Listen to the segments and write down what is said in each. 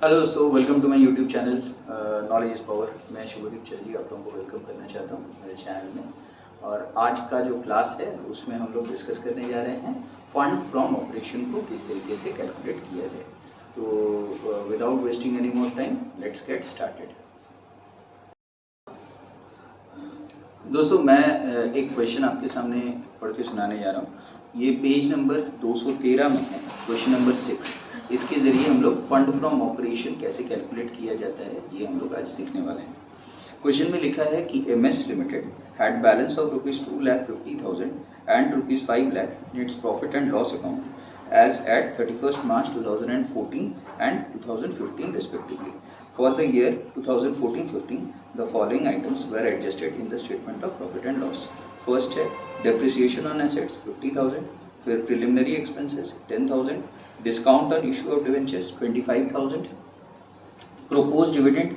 Hello दोस्तों, welcome to my YouTube channel knowledge is power. मैं शुभदीप चौधरी आप लोगों को वेलकम करना चाहता हूँ मेरे चैनल में। और आज का जो क्लास है उसमें हम लोग डिस्कस करने जा रहे हैं फंड फ्रॉम ऑपरेशन को किस तरीके से कैलकुलेट किया जाए। तो without wasting any more time let's get started. दोस्तों मैं एक क्वेश्चन आपके सामने पढ़ के सुनाने जा रहा हूँ। ये पेज नंबर 213 में है, क्वेश्चन नंबर 6। इसके ज़रिए हम लोग फंड फ्रॉम ऑपरेशन कैसे कैलकुलेट किया जाता है ये हम लोग आज सीखने वाले हैं। क्वेश्चन में लिखा है कि MS limited had balance of ₹2,50,000 and ₹5 lakh in its profit and loss account as at 31st March 2014 and 2015 respectively. For the year 2014-15, the following items were adjusted in the statement of profit and loss. First है depreciation on assets 50,000, फिर preliminary expenses 10,000, discount on issue of debentures 25,000, proposed dividend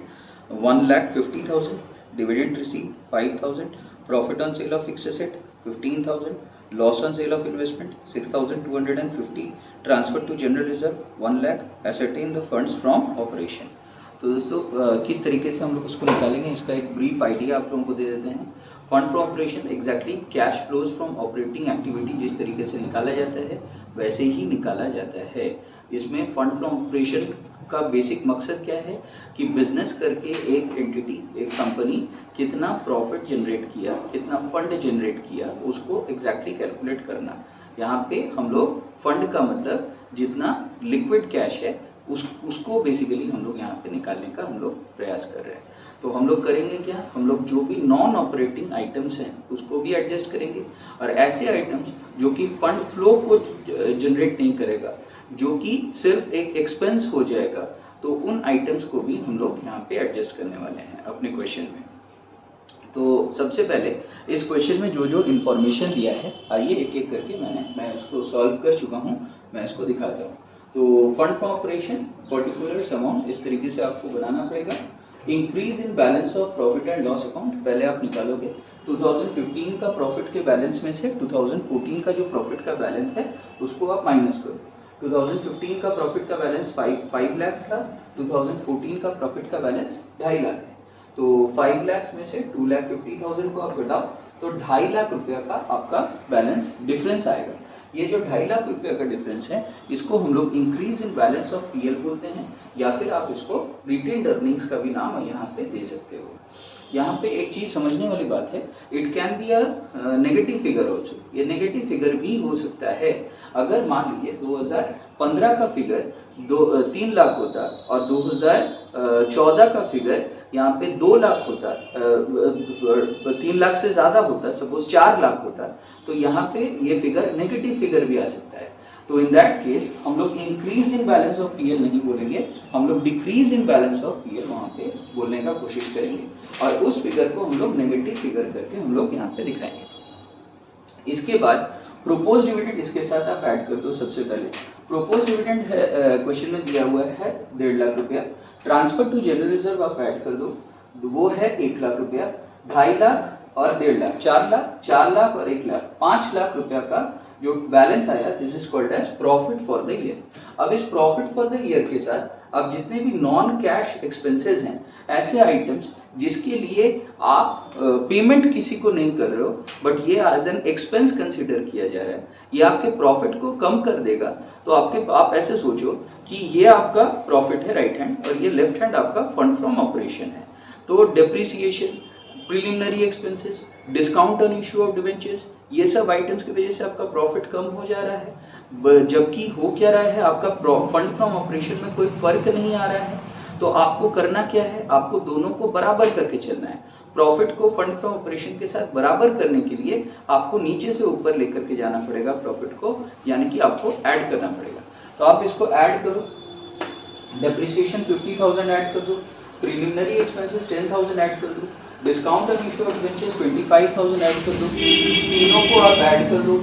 1,50,000, dividend received 5,000, profit on sale of fixed asset 15,000, loss on sale of investment 6,250, transfer to general reserve 1 lakh, ascertain the funds from operation। तो दोस्तों किस तरीके से हम लोग उसको निकालेंगे इसका एक ब्रीफ आइडिया आप लोगों को दे देते हैं। Fund from operation exactly cash flows from operating activity जिस तरीके से निकाला जाता है वैसे ही निकाला जाता है। इसमें फंड फ्रॉम ऑपरेशन का बेसिक मकसद क्या है कि बिजनेस करके एक एंटिटी, एक कंपनी कितना प्रॉफिट जनरेट किया, कितना फंड जनरेट किया, उसको एग्जैक्टली कैलकुलेट करना। यहाँ पे हम लोग फंड का मतलब जितना लिक्विड कैश है उसको बेसिकली हम लोग यहाँ पे निकालने का हम लोग प्रयास कर रहे हैं। तो हम लोग करेंगे क्या, हम लोग जो भी नॉन ऑपरेटिंग आइटम्स हैं उसको भी एडजस्ट करेंगे, और ऐसे आइटम्स जो कि फंड फ्लो को जनरेट नहीं करेगा, जो कि सिर्फ एक एक्सपेंस हो जाएगा, तो उन आइटम्स को भी हम लोग यहाँ पे एडजस्ट करने वाले हैं अपने क्वेश्चन में। तो सबसे पहले इस क्वेश्चन में जो जो इन्फॉर्मेशन दिया है आइए एक एक करके मैं उसको सॉल्व कर चुका हूँ, मैं इसको दिखाता हूँ। तो fund from operation particular amount इस तरीके से आपको बनाना पड़ेगा। Increase in balance of profit and loss account पहले आप निकालोगे। 2015 का प्रॉफिट के बैलेंस में से 2014 का जो प्रॉफिट का बैलेंस है उसको आप माइनस करो। 2015 का प्रॉफिट का बैलेंस 5 लाख था, 2014 का प्रॉफिट का बैलेंस 2.5 लाख है। तो 5 लाख में से 2,50,000 को आप घटाओ तो 2.5 लाख रुपया का आपका बैलेंस डिफरेंस आएगा। ये जो 2.5 लाख रुपया का डिफरेंस है इसको हम लोग increase in balance of PL बोलते हैं, या फिर आप इसको रिटेन्ड अर्निंग्स का भी नाम यहाँ पे दे सकते हो। यहाँ पे एक चीज़ समझने वाली बात है, it can be a negative figure also. ये नेगेटिव फिगर भी हो सकता है। अगर मान लीजिए 2015 का फिगर 3 लाख होता और 2014 का फिगर यहाँ पे 2 लाख होता, 3 लाख से ज़्यादा होता, सपोज 4 लाख होता, तो यहाँ पे ये फिगर नेगेटिव फिगर भी आ सकता है। तो इन दैट केस हम लोग increase in balance of PL नहीं बोलेंगे, हम लोग decrease in balance of PL वहाँ पे बोलने का कोशिश करेंगे, और उस फिगर को हम लोग नेगेटिव फिगर करके हम लोग यहाँ पे दिखाएंगे। इसके बाद प्रोपोज डिविडेंड इसके साथ आप ऐड कर दो। सबसे पहले प्रोपोज डिविडेंड है, क्वेश्चन में दिया हुआ है 1.5 लाख रुपया। ट्रांसफर टू जनरल रिजर्व आप ऐड कर दो, वो है 1 लाख रुपया। 2.5 लाख और 1.5 लाख 4 लाख और 1 लाख 5 लाख रुपया का जो बैलेंस आया, this is called as profit for the year. अब इस प्रॉफिट फॉर द ईयर के साथ अब जितने भी नॉन कैश एक्सपेंसेस हैं, ऐसे आइटम्स जिसके लिए आप पेमेंट किसी को नहीं कर रहे हो बट ये एज एन एक्सपेंस कंसिडर किया जा रहा है, ये आपके प्रॉफिट को कम कर देगा। तो आप ऐसे सोचो कि ये आपका प्रॉफिट है राइट हैंड, और ये लेफ्ट हैंड आपका फंड फ्रॉम ऑपरेशन है। तो depreciation, preliminary expenses, discount on issue of debentures, ये सब आइटम्स की वजह से आपका प्रॉफिट कम हो जा रहा है, जबकि हो क्या रहा है, आपका फंड फ्रॉम ऑपरेशन में कोई फर्क नहीं आ रहा है। तो आपको करना क्या है, आपको दोनों को बराबर करके चलना है। प्रॉफिट को फंड फ्रॉम ऑपरेशन के साथ बराबर करने के लिए आपको नीचे से ऊपर लेकर के जाना पड़ेगा प्रॉफिट को, यानी कि आपको ऐड करना पड़ेगा। तो आप इसको ऐड करो, डेप्रिसिएशन 50,000 ऐड कर दो, प्रीलिमिनरी एक्सपेंसेस 10,000 ऐड कर दो, discount on issue of debentures 25,000 add कर दो। तीनों को आप ऐड कर दो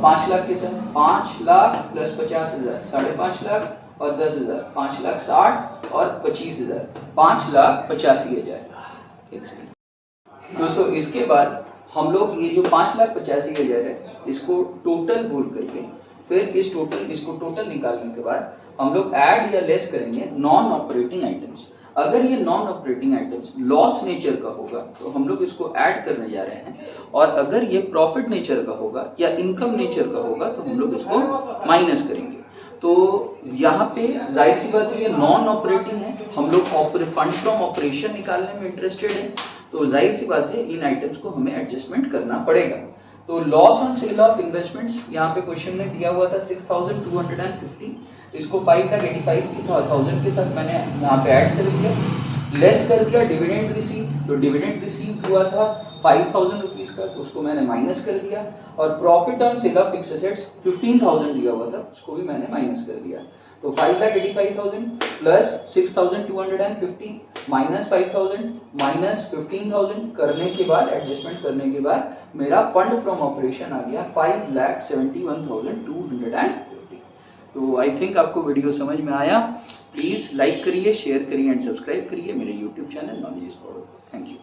5 लाख के साथ। 5 लाख प्लस 50,000 5.5 लाख और 10,000 5 लाख 60 और 25,000 5,85,000। एक सेकंड दोस्तों, इसके बाद हम लोग ये जो 5,85,000 है इसको टोटल बोल करके फिर इसको टोटल निकालने के बाद हम लोग ऐड या लेस करेंगे नॉन ऑपरेटिंग आइटम्स। अगर ये non operating items loss nature का होगा तो हम लोग इसको ऐड करने जा रहे हैं, और अगर ये प्रॉफिट नेचर का होगा या इनकम नेचर का होगा तो हम लोग इसको माइनस करेंगे। तो यहाँ पे जाहिर सी बात है ये नॉन ऑपरेटिंग है, हम लोग फंड फ्रॉम ऑपरेशन निकालने में इंटरेस्टेड है, तो जाहिर सी बात है इन आइटम्स को हमें एडजस्टमेंट करना पड़ेगा। तो loss on sale of investments यहाँ पे क्वेश्चन में दिया हुआ था 6250, इसको 5,85,000 के साथ मैंने यहाँ पे ऐड कर दिया, लेस कर दिया डिविडेंड रिसीव, तो डिविडेंड रिसीव हुआ था 5,000 रुपीज का, तो उसको मैंने माइनस कर दिया, और profit on sale of fixed assets 15,000 दिया हुआ था, उसको भी मैंने माइनस कर दिया। तो 5,85,000 प्लस 6,250 माइनस 5,000 माइनस 15,000 करने के बाद, एडजस्टमेंट करने के बाद मेरा फंड फ्रॉम ऑपरेशन आ गया 5,71,250। तो आई थिंक आपको वीडियो समझ में आया। प्लीज़ लाइक करिए, शेयर करिए एंड सब्सक्राइब करिए मेरे YouTube channel knowledge is power. Thank you.